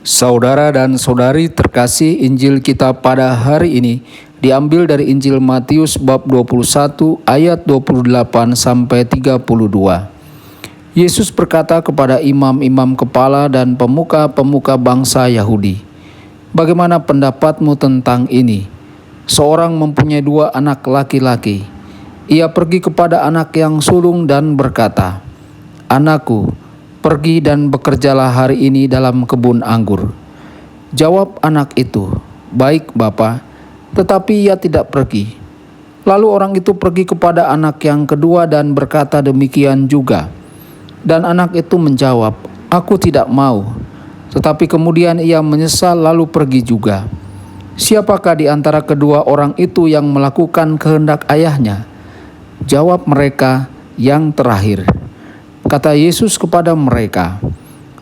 Saudara dan saudari terkasih, Injil kita pada hari ini diambil dari Injil Matius bab 21 ayat 28 sampai 32. Yesus berkata kepada imam-imam kepala dan pemuka-pemuka bangsa Yahudi, "Bagaimana pendapatmu tentang ini? Seorang mempunyai 2 anak laki-laki. Ia pergi kepada anak yang sulung dan berkata, 'Anakku, pergi dan bekerjalah hari ini dalam kebun anggur.' Jawab anak itu, 'Baik, Bapa,' tetapi ia tidak pergi. Lalu orang itu pergi kepada anak yang kedua dan berkata demikian juga. Dan anak itu menjawab, 'Aku tidak mau.' Tetapi kemudian ia menyesal lalu pergi juga. Siapakah di antara kedua orang itu yang melakukan kehendak ayahnya?" Jawab mereka, "Yang terakhir." Kata Yesus kepada mereka,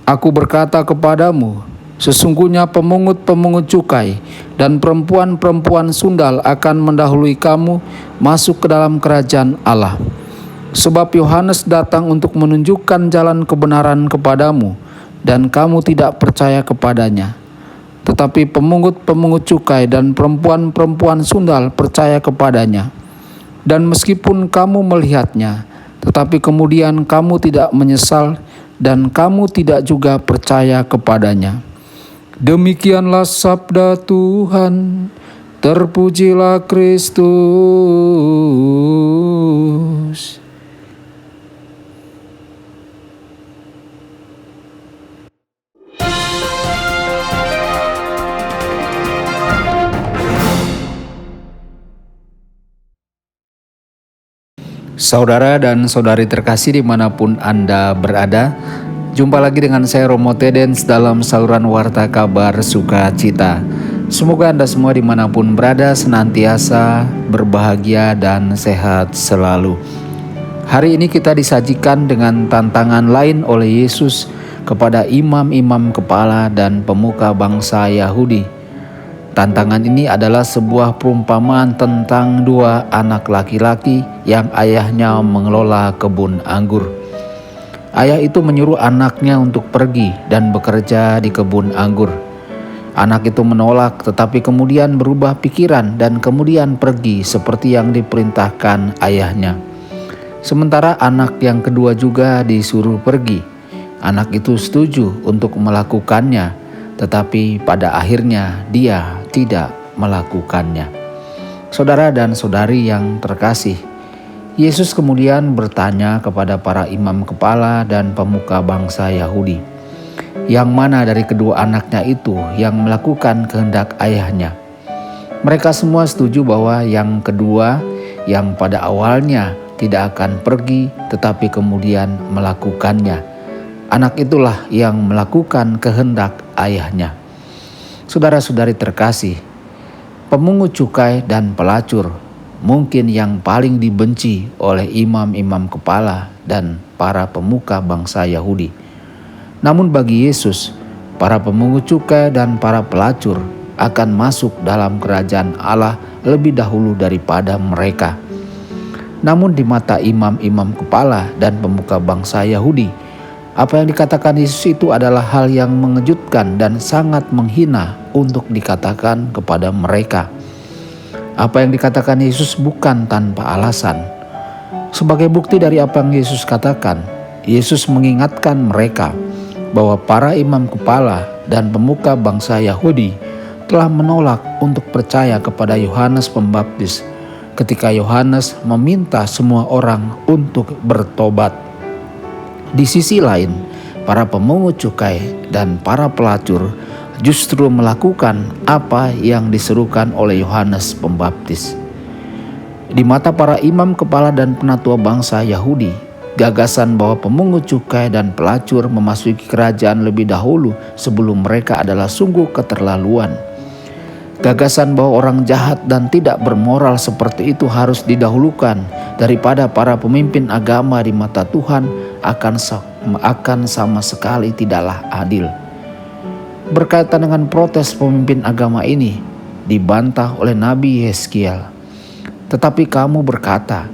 "Aku berkata kepadamu, sesungguhnya pemungut-pemungut cukai dan perempuan-perempuan sundal akan mendahului kamu masuk ke dalam kerajaan Allah. Sebab Yohanes datang untuk menunjukkan jalan kebenaran kepadamu, dan kamu tidak percaya kepadanya. Tetapi pemungut-pemungut cukai dan perempuan-perempuan sundal percaya kepadanya. Dan meskipun kamu melihatnya, tetapi kemudian kamu tidak menyesal dan kamu tidak juga percaya kepadanya." Demikianlah sabda Tuhan. Terpujilah Kristus. Saudara dan saudari terkasih dimanapun Anda berada, jumpa lagi dengan saya Romo Tedens dalam saluran Warta Kabar Sukacita. Semoga Anda semua dimanapun berada senantiasa berbahagia dan sehat selalu. Hari ini kita disajikan dengan tantangan lain oleh Yesus kepada imam-imam kepala dan pemuka bangsa Yahudi. Tantangan ini adalah sebuah perumpamaan tentang 2 anak laki-laki yang ayahnya mengelola kebun anggur. Ayah itu menyuruh anaknya untuk pergi dan bekerja di kebun anggur. Anak itu menolak, tetapi kemudian berubah pikiran dan kemudian pergi seperti yang diperintahkan ayahnya. Sementara anak yang kedua juga disuruh pergi. Anak itu setuju untuk melakukannya, tetapi pada akhirnya dia tidak melakukannya. Saudara dan saudari yang terkasih, Yesus kemudian bertanya kepada para imam kepala dan pemuka bangsa Yahudi, yang mana dari kedua anaknya itu yang melakukan kehendak ayahnya? Mereka semua setuju bahwa yang kedua, yang pada awalnya tidak akan pergi tetapi kemudian melakukannya. Anak itulah yang melakukan kehendak ayahnya. Saudara-saudari terkasih, pemungut cukai dan pelacur mungkin yang paling dibenci oleh imam-imam kepala dan para pemuka bangsa Yahudi. Namun bagi Yesus, para pemungut cukai dan para pelacur akan masuk dalam kerajaan Allah lebih dahulu daripada mereka. Namun di mata imam-imam kepala dan pemuka bangsa Yahudi, apa yang dikatakan Yesus itu adalah hal yang mengejutkan dan sangat menghina untuk dikatakan kepada mereka. Apa yang dikatakan Yesus bukan tanpa alasan. Sebagai bukti dari apa yang Yesus katakan, Yesus mengingatkan mereka bahwa para imam kepala dan pemuka bangsa Yahudi telah menolak untuk percaya kepada Yohanes Pembaptis ketika Yohanes meminta semua orang untuk bertobat. Di sisi lain, para pemungut cukai dan para pelacur justru melakukan apa yang diserukan oleh Yohanes Pembaptis. Di mata para imam kepala dan penatua bangsa Yahudi, gagasan bahwa pemungut cukai dan pelacur memasuki kerajaan lebih dahulu sebelum mereka adalah sungguh keterlaluan. Gagasan bahwa orang jahat dan tidak bermoral seperti itu harus didahulukan daripada para pemimpin agama di mata Tuhan akan sama sekali tidaklah adil. Berkaitan dengan protes pemimpin agama ini dibantah oleh Nabi Yeskiel. "Tetapi kamu berkata,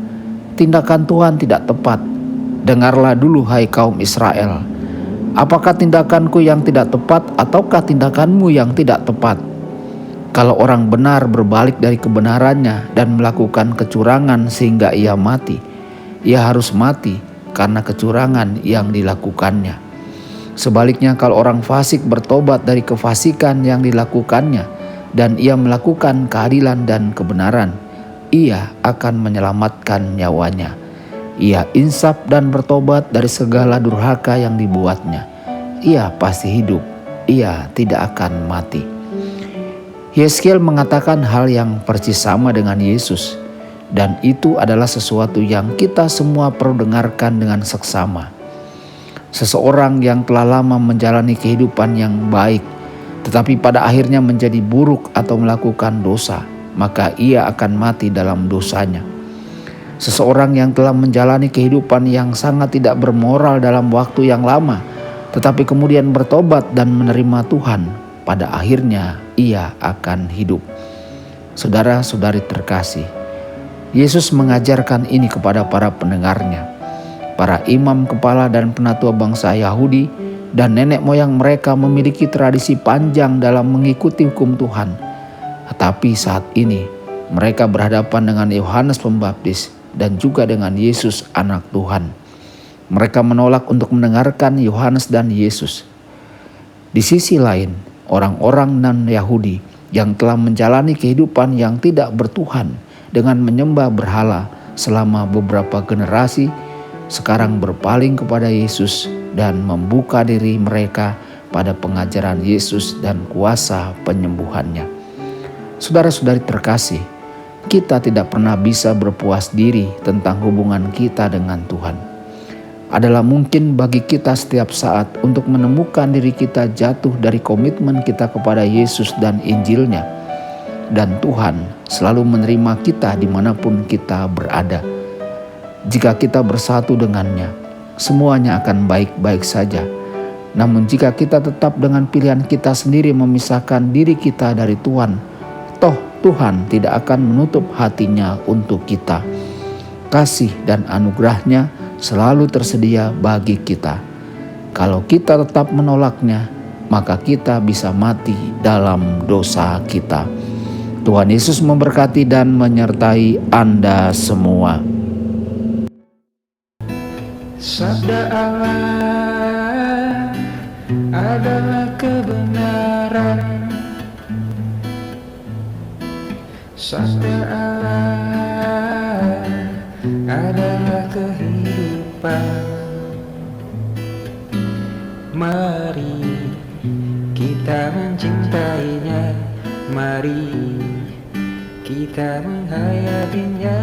tindakan Tuhan tidak tepat. Dengarlah dulu hai kaum Israel. Apakah tindakanku yang tidak tepat ataukah tindakanmu yang tidak tepat? Kalau orang benar berbalik dari kebenarannya dan melakukan kecurangan sehingga ia mati, ia harus mati karena kecurangan yang dilakukannya. Sebaliknya, kalau orang fasik bertobat dari kefasikan yang dilakukannya dan ia melakukan keadilan dan kebenaran, ia akan menyelamatkan nyawanya. Ia insaf dan bertobat dari segala durhaka yang dibuatnya. Ia pasti hidup, ia tidak akan mati. Yeskiel mengatakan hal yang persis sama dengan Yesus, dan itu adalah sesuatu yang kita semua perlu dengarkan dengan seksama. Seseorang yang telah lama menjalani kehidupan yang baik, tetapi pada akhirnya menjadi buruk atau melakukan dosa, maka ia akan mati dalam dosanya. Seseorang yang telah menjalani kehidupan yang sangat tidak bermoral dalam waktu yang lama, tetapi kemudian bertobat dan menerima Tuhan, pada akhirnya ia akan hidup. Saudara-saudari terkasih, Yesus mengajarkan ini kepada para pendengarnya. Para imam kepala dan penatua bangsa Yahudi dan nenek moyang mereka memiliki tradisi panjang dalam mengikuti hukum Tuhan. Tetapi saat ini mereka berhadapan dengan Yohanes Pembaptis dan juga dengan Yesus anak Tuhan. Mereka menolak untuk mendengarkan Yohanes dan Yesus. Di sisi lain, orang-orang non-Yahudi yang telah menjalani kehidupan yang tidak bertuhan dengan menyembah berhala selama beberapa generasi, sekarang berpaling kepada Yesus dan membuka diri mereka pada pengajaran Yesus dan kuasa penyembuhannya. Saudara-saudari terkasih, kita tidak pernah bisa berpuas diri tentang hubungan kita dengan Tuhan. Adalah mungkin bagi kita setiap saat untuk menemukan diri kita jatuh dari komitmen kita kepada Yesus dan Injilnya. Dan Tuhan selalu menerima kita dimanapun kita berada. Jika kita bersatu dengannya, semuanya akan baik-baik saja. Namun jika kita tetap dengan pilihan kita sendiri memisahkan diri kita dari Tuhan, toh Tuhan tidak akan menutup hatinya untuk kita. Kasih dan anugerahnya selalu tersedia bagi kita. Kalau kita tetap menolaknya, maka kita bisa mati dalam dosa kita. Tuhan Yesus memberkati dan menyertai Anda semua. Sabda Allah adalah kebenaran. Sabda Allah adalah kehidupan. Mari kita mencintainya, mari kita menghayatinya.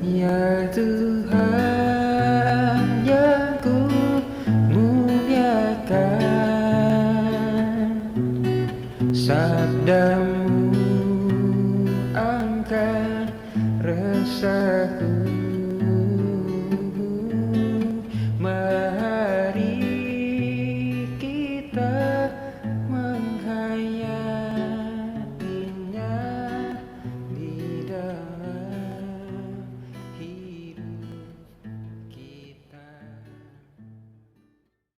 Ya Tuhan yang ku muliakan, sabdamu angkat resahku. Mari kita